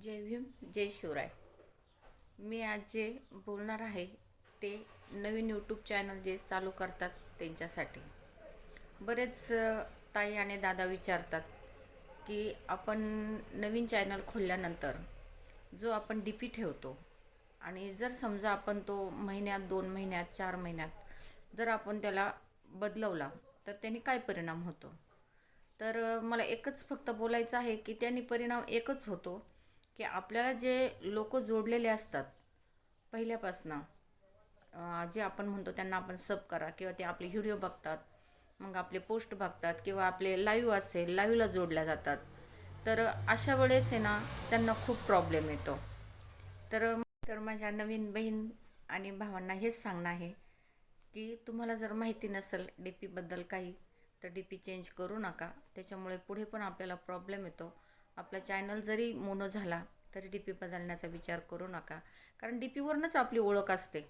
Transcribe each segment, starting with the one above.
जय भीम जय शिवराय. मी आज जे बोलणार आहे ते नवीन यूट्यूब चॅनल जे चालू करतात त्यांच्यासाठी. बरेच ताई आणि दादा विचारतात की आपण नवीन चॅनल खोलल्यानंतर जो आपण डी पी ठेवतो आणि जर समजा आपण तो महिन्यात 2 महिन्यात 4 महिन्यात जर आपण त्याला बदलवला तर त्याने काय परिणाम होतो. तर मला एकच फक्त बोलायचं आहे की त्याने परिणाम एकच होतो की आपल्याला जे लोक जोडलेले असतात पहिल्यापासनं, जे आपण म्हणतो त्यांना आपण सब करा किंवा ते आपले व्हिडिओ बघतात, मग आपले पोस्ट बघतात किंवा आपले लाईव्ह असेल लाईव्हला जोडल्या जातात. तर अशा वेळेस आहे ना त्यांना खूप प्रॉब्लेम येतो. तर तर माझ्या नवीन बहीण आणि भावांना हेच सांगणं आहे की तुम्हाला जर माहिती नसेल डी पीबद्दल काही तर डी पी चेंज करू नका. त्याच्यामुळे पुढे पण आपल्याला प्रॉब्लेम येतो. आपला चॅनल जरी मोनो झाला तरी डी पी बदलण्याचा विचार करू नका, कारण डी पीवरूनच आपली ओळख असते.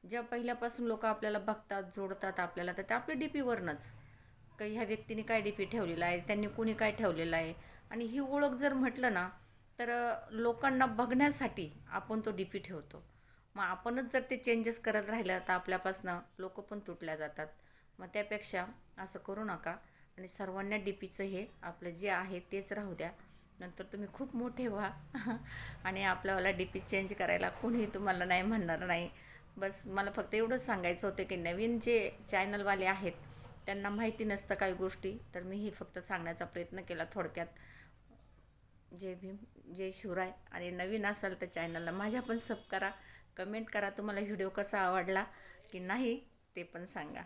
ज्या पहिल्यापासून लोक आपल्याला बघतात जोडतात आपल्याला, तर ते आपल्या डी पीवरूनच काही ह्या व्यक्तीने काय डी पी ठेवलेला आहे, त्यांनी कोणी काय ठेवलेलं आहे, आणि ही ओळख जर म्हटलं ना तर लोकांना बघण्यासाठी आपण तो डी पी ठेवतो. मग आपणच जर ते चेंजेस करत राहिलं तर आपल्यापासनं लोक पण तुटल्या जातात. मग त्यापेक्षा असं करू नका आणि सर्वांना डी पीचं हे आपलं जे आहे तेच राहू द्या. नंतर तुम्ही खूप मोठे व्हा आणि आपल्याला डी पी चेंज करायला कोणीही तुम्हाला नाही म्हणणार नाही. बस मला फक्त एवढंच सांगायचं होतं की नवीन जे चॅनलवाले आहेत त्यांना माहिती नसतं काही गोष्टी, तर मीही फक्त सांगण्याचा प्रयत्न केला थोडक्यात. जय भीम जय शिवराय. आणि नवीन असाल तर चॅनलला माझ्या पण सब करा, कमेंट करा तुम्हाला व्हिडिओ कसा आवडला की नाही ते पण सांगा.